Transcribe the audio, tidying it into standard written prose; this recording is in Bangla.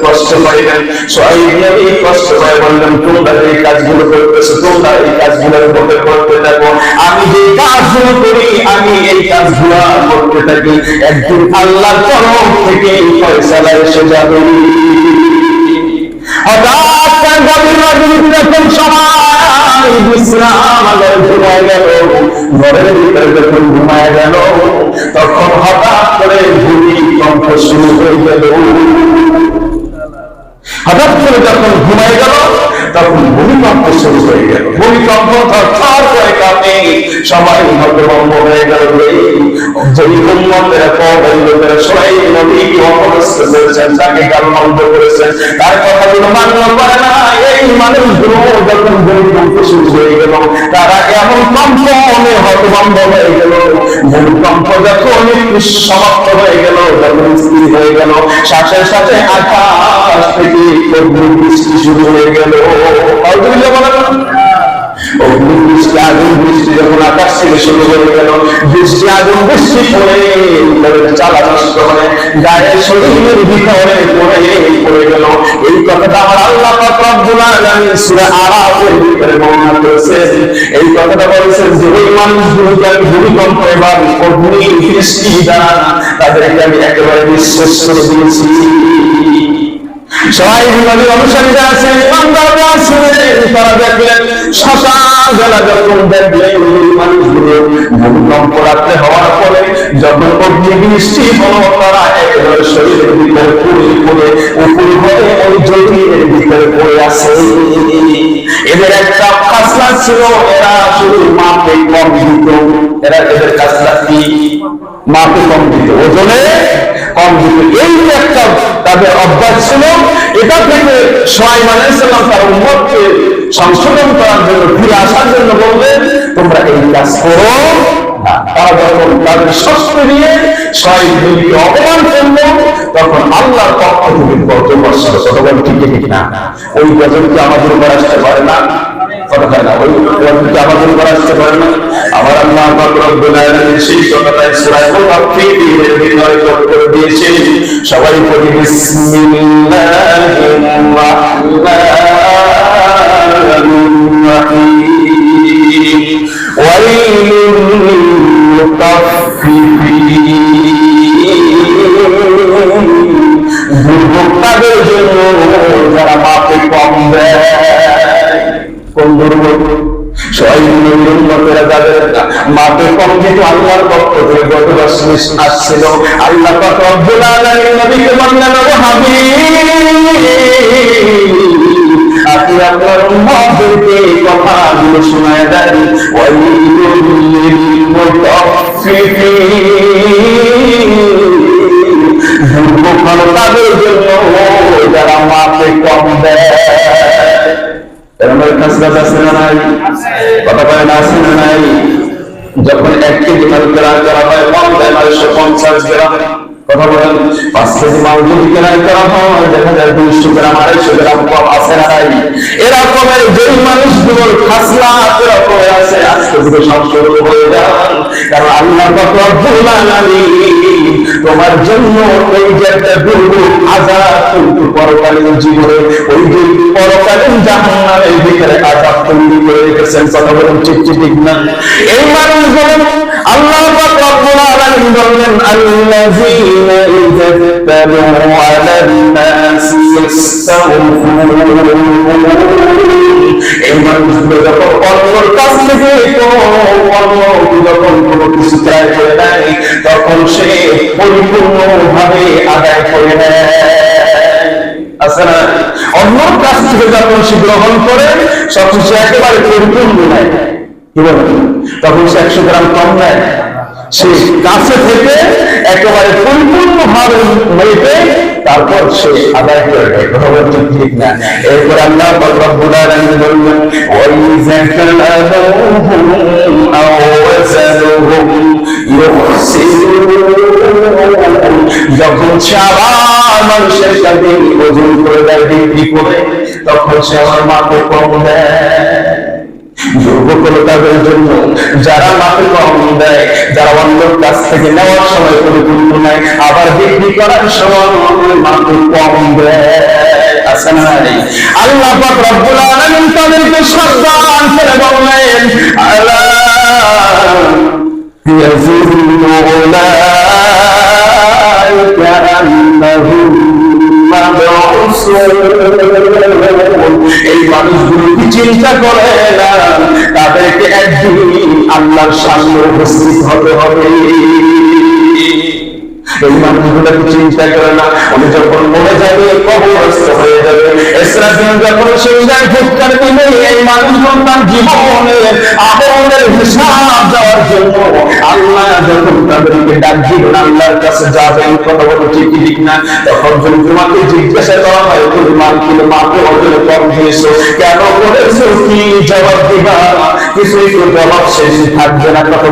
কষ্ট পাইলেন, সোহাইব নবী কষ্ট পায় বললেন, তোমরা এই কাজগুলো করতেছো, তোমরা এই কাজগুলোর মধ্যে করতে থাকো, আমি যে কাজগুলো করি, আমি এই কাজগুলো করতে থাকি, একদিন আল্লাহর তরফ থেকে ফয়সালা এসে যাবে। হঠাৎ গভীর রাত্রিতে যখন সবাই বিশ্রাম আদায় ঘুমায় গেল, ঘরের ভিতরে যখন ঘুমায় গেল, তখন হঠাৎ করে ভূমিকম্প শুরু হয়ে গেল। হঠাৎ করে যখন ঘুমায় গেল, তখন ভূমিকম্প শুরু হয়ে গেল। ভূমিকম্প থরথর করে কাঁপে, সবাই হতভম্ব হয়ে গেল। যেই উম্মতেরা কওমের লোকেরা সোহাইব নবীকে অপদস্থ করেছেন, তাকে গালমন্দ করেছেন, তার কথাগুলো মান্য করে না, এই মানুষগুলো যখন ভূমিকম্প শুরু হয়ে গেল, তারা এমন কম্পনে হতভম্ব হয়ে গেল। ভূমিকম্প যখন সমাপ্ত হয়ে গেল, যখন স্থির হয়ে গেল, সাথে সাথে আকাশ থেকে অগ্নিবৃষ্টি শুরু হয়ে গেল। অগ্নিবৃষ্টি, আগুন বৃষ্টি যখন আকাশ থেকে শুরু হয়ে গেল, বৃষ্টি আগুন বৃষ্টি পড়ে চালা নষ্ট হয়ে গায়ের শরীরের ভিতরে পড়ে গেল। এই কথাটা আমার আল্লাহ পাক রব্বুল আলামিন সূরা আরাফের ভিতরে বর্ণনা করেছেন। এই কথাটা বলেছেন যে ওই মানুষগুলোকে আমি ভূমিকম্প এবং অগ্নিবৃষ্টি দ্বারা তাদেরকে আমি একেবারে নিঃশেষ করে দিয়েছি। সোহাইব নবীর অনুসারীরা আছে, ইমানদাররা আছে, তারা দেখলেন সকালবেলা যখন দেখলেন মানুষগুলো ভূমিকম্প রাত্রে হওয়ার পরে যখন অগ্নিবৃষ্টি হলো, তারা একেবারে শরীরের ভিতরে পুড়ে উপর হয়ে ওই জমির ভিতরে পড়ে আছে। এদের একটা খাসলা ছিল, এরা শুধু মাপে কম দিত। এদের খাসলা কি? মাপে কম দিত, ওজনে কম দিত। এই একটা তাদের অভ্যাস ছিল। এটা থেকে সোহাইব আলাইহিস সালাম তার উম্মতকে সংশোধন করার জন্য, ফিরে আসার জন্য বললেন, তোমরা এই কাজ করো না। তারা যখন তাদের শস্ত্র দিয়ে সোহাইব নবীকে অপমান করলো, তখন আল্লাহর পক্ষ থেকে গজব আসলো। তখন ঠিক না, ওই গজব কি আমাদের উপর আসতে পারে না? কথা হয় না, ওই গজব কি আমাদের উপর আসতে পারে না? আমার আল্লাহ পাক রব্বুল আলামিন সেই কথাটাই সূরা মুতাফফিফিনের ভিতরে যোগ করে দিয়েছেন। সবাই পড়ি বিসমিল্লাহির রাহমানির রাহিম। ওয়াইলুল লিল মুতাফফিফিন। দুর্ভোগতাদের জন্য যারা মাপে কম দেয়। কোন দুর্ভোগ? সোহাইব নবীর উম্মতেরা যাদের মাপে কম দিত, আল্লাহর পক্ষ থেকে গজব আসছিল। আল্লাহ পাক রব্বুল আলামিন নবীকে বললেন, ও হাবিব, আপনি আপনার উম্মতদেরকে কথাগুলো শোনায় দেন। ওয়াইলুল লিল মুতাফফিফিন। দুর্ভোগ হলো তাদের জন্য যারা মাপে কম দেয়। যখন 1 কেজি মাল কেনাই করা হয়, কম দেয় 950 গ্রাম। কথা বলেন, 5 কেজি মাল যদি কেনাই করা হয়, দেখা যায় 200 গ্রাম 250 গ্রাম কম আছে না নাই? এরকমের যেই মানুষগুলোর খাসলা এরকম আছে, আজকে থেকে সংশোধন হয়ে যান। কারণ আল্লাহ পাক রব্বুল আলামিন তোমার জন্য এই যে একটা দুর্ভোগ আযাব কিন্তু পরকালীন জীবনে, ওই যে পরকালীন জাহান্নামের ভিতরে আযাব তৈরি করে রেখেছেন। কথা বলেন ঠিক না? এই মানুষগুলো আল্লাহ পাক রব্বুল আলামিন বললেন, আল্লাযীনা ইযা তালু আলান নাস ইস্তাগফিরুন। এই মানুষগুলো যখন অন্যের কাছ থেকে কোনো কিছু চায় করে নেয়, তখন সে পরিপূর্ণভাবে আদায় করে নেয়। আছে না? অন্যের কাছ থেকে যখন সে গ্রহণ করে, তখন সে একেবারে পরিপূর্ণ নেয়। কি বলেন? তখন সে 100 গ্রাম কম নেয়, সে কাছে থেকে একেবারে পরিপূর্ণভাবে মেপে তারপর সে আদায় করে নেয়। কথা বলছেন ঠিক না? এরপর আল্লাহ পাক রব্বুল আলামিন বললেন, ওয়াইযা কালাহুম আও ওয়াসালুহুম ইউহসিনুন। যখন সে আবার মানুষের কাছে ওজন করে দেয়, বিক্রি করে, তখন সে আমার মাপে কম দেয়। দুর্ভোগ তাদের জন্য যারা মাপে কম দেয়, যারা অন্যের কাছ থেকে নেওয়ার সময় পরিপূর্ণ নেয়, আবার বিক্রি করার সময় মাপে কম দেয়। আছে না নাই? আল্লাহ পাক রব্বুল আলামিন তাদেরকে সাবধান করে বললেন, আলা ইয়াযুন্নু উলাইকা আন্নাহুম মাবউসুন। এই মানুষগুলো কি চিন্তা করে না তাদেরকে একদিন আল্লাহর সামনে উপস্থিত হতে হবে? এই মানুষগুলোকে চিন্তা করে না, উনি যখন মরে যাবে, কবরস্থ হয়ে যাবে, ইসরাফিল যখন সিংহায় ফুৎকার দিবে, এই মানুষগুলো তার জীবনের আমলের হিসাব দেওয়ার জন্য আল্লাহ যখন তাদেরকে ডাক দিবেন, আল্লাহর কাছে যাবেন, কথা বলো ঠিক ঠিক না? তখন যদি তোমাকে জিজ্ঞাসা করা হয় তুমি মাকে অজরে কম দিয়েছো, কেন করেছো, কি জবাব দিবা? কিছুই তো জবাব শেষ থাকবে না। কথা